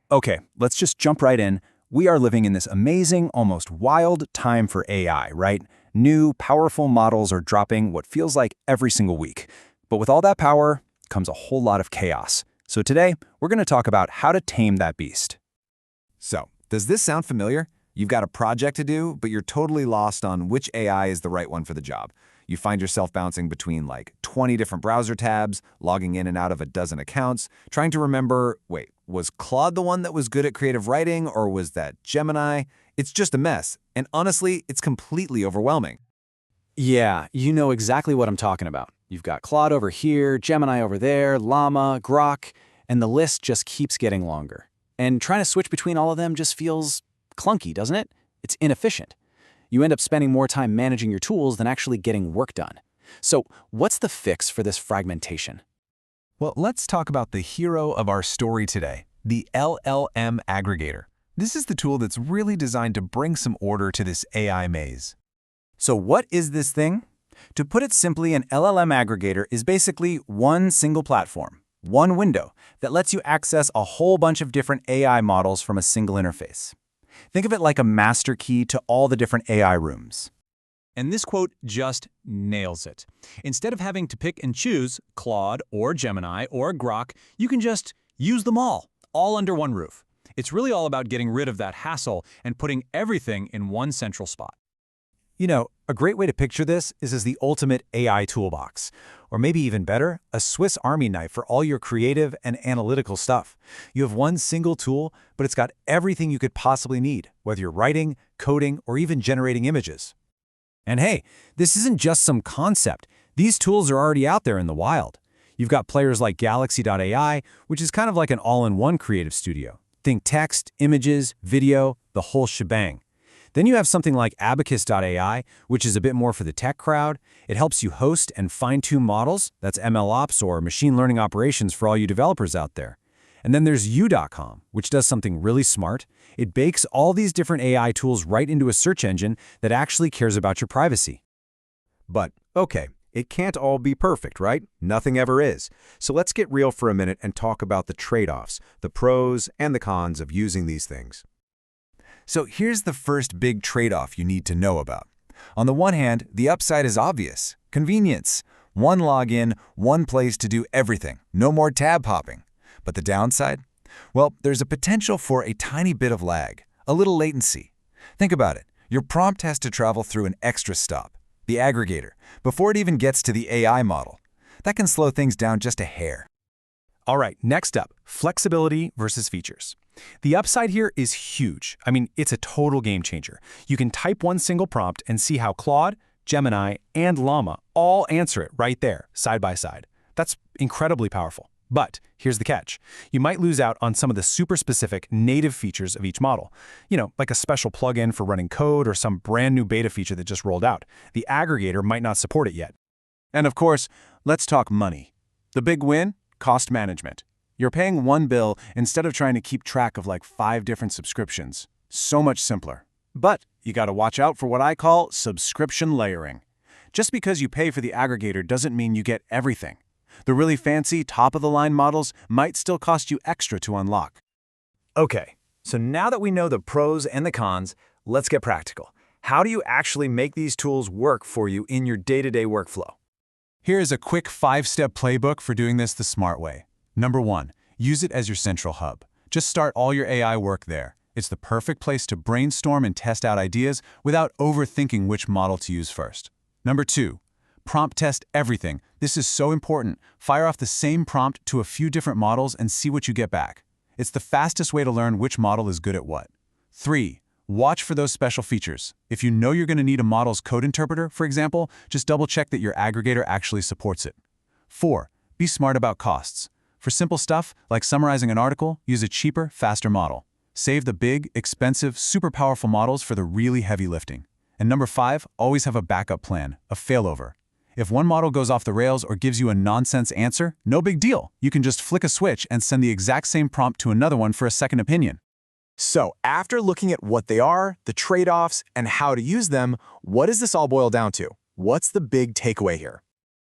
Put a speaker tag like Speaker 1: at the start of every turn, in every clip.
Speaker 1: Okay, let's just jump right in. We are living in this amazing, almost wild time for AI, right? New, powerful models are dropping what feels like every single week. But with all that power comes a whole lot of chaos. So today, we're going to talk about how to tame that beast.
Speaker 2: So, does this sound familiar? You've got a project to do, but you're totally lost on which AI is the right one for the job. You find yourself bouncing between like 20 different browser tabs, logging in and out of a dozen accounts, trying to remember, wait, was Claude the one that was good at creative writing, or was that Gemini? It's just a mess, and honestly, it's completely overwhelming.
Speaker 1: Yeah, you know exactly what I'm talking about. You've got Claude over here, Gemini over there, Llama, Grok, and the list just keeps getting longer. And trying to switch between all of them just feels clunky, doesn't it? It's inefficient. You end up spending more time managing your tools than actually getting work done. So what's the fix for this fragmentation?
Speaker 2: Well, let's talk about the hero of our story today, the LLM Aggregator. This is the tool that's really designed to bring some order to this AI maze.
Speaker 1: So what is this thing? To put it simply, an LLM aggregator is basically one single platform, one window, that lets you access a whole bunch of different AI models from a single interface. Think of it like a master key to all the different AI rooms.
Speaker 3: And this quote just nails it. Instead of having to pick and choose Claude or Gemini or Grok, you can just use them all under one roof. It's really all about getting rid of that hassle and putting everything in one central spot.
Speaker 1: You know, a great way to picture this is as the ultimate AI toolbox, or maybe even better, a Swiss Army knife for all your creative and analytical stuff. You have one single tool, but it's got everything you could possibly need, whether you're writing, coding, or even generating images. And hey, this isn't just some concept. These tools are already out there in the wild. You've got players like Galaxy.ai, which is kind of like an all-in-one creative studio. Think text, images, video, the whole shebang. Then you have something like Abacus.ai, which is a bit more for the tech crowd. It helps you host and fine-tune models. That's MLOps or machine learning operations for all you developers out there. And then there's You.com, which does something really smart. It bakes all these different AI tools right into a search engine that actually cares about your privacy.
Speaker 4: But, okay, it can't all be perfect, right? Nothing ever is. So let's get real for a minute and talk about the trade-offs, the pros and the cons of using these things.
Speaker 2: So here's the first big trade-off you need to know about. On the one hand, the upside is obvious. Convenience. One login, one place to do everything. No more tab hopping. But the downside? Well, there's a potential for a tiny bit of lag, a little latency. Think about it. Your prompt has to travel through an extra stop, the aggregator, before it even gets to the AI model. That can slow things down just a hair.
Speaker 1: All right, next up, flexibility versus features. The upside here is huge. I mean, it's a total game changer. You can type one single prompt and see how Claude, Gemini, and Llama all answer it right there, side by side. That's incredibly powerful. But here's the catch. You might lose out on some of the super specific native features of each model. You know, like a special plugin for running code or some brand new beta feature that just rolled out. The aggregator might not support it yet. And of course, let's talk money. The big win? Cost management. You're paying one bill instead of trying to keep track of like 5 different subscriptions. So much simpler. But you gotta watch out for what I call subscription layering. Just because you pay for the aggregator doesn't mean you get everything. The really fancy, top-of-the-line models might still cost you extra to unlock. Okay, so now that we know the pros and the cons, let's get practical. How do you actually make these tools work for you in your day-to-day workflow?
Speaker 2: Here is a quick 5-step playbook for doing this the smart way. Number 1, use it as your central hub. Just start all your AI work there. It's the perfect place to brainstorm and test out ideas without overthinking which model to use first. Number 2, prompt test everything. This is so important. Fire off the same prompt to a few different models and see what you get back. It's the fastest way to learn which model is good at what. 3, watch for those special features. If you know you're going to need a model's code interpreter, for example, just double-check that your aggregator actually supports it. 4, be smart about costs. For simple stuff, like summarizing an article, use a cheaper, faster model. Save the big, expensive, super powerful models for the really heavy lifting. And number 5, always have a backup plan, a failover. If one model goes off the rails or gives you a nonsense answer, no big deal. You can just flick a switch and send the exact same prompt to another one for a second opinion.
Speaker 5: So, after looking at what they are, the trade-offs, and how to use them, what does this all boil down to? What's the big takeaway here?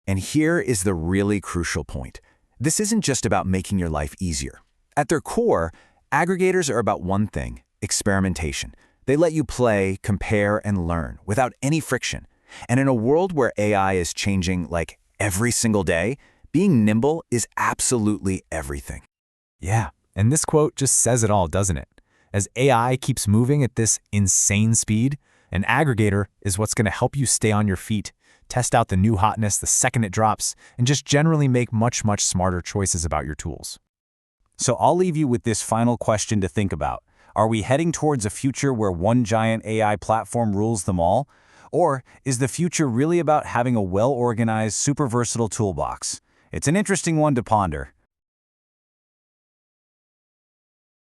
Speaker 4: And here is the really crucial point. This isn't just about making your life easier. At their core,
Speaker 5: Aggregators are about one thing: experimentation. They let you play, compare, and learn without any friction. And in a world where AI is changing like every single day, being nimble is absolutely everything.
Speaker 2: Yeah, and this quote just says it all, doesn't it? As AI keeps moving at this insane speed, an aggregator is what's going to help you stay on your feet, test out the new hotness the second it drops, and just generally make much smarter choices about your tools.
Speaker 3: So I'll leave you with this final question to think about. Are we heading towards a future where one giant AI platform rules them all? Or is the future really about having a well-organized, super versatile toolbox? It's an interesting one to ponder.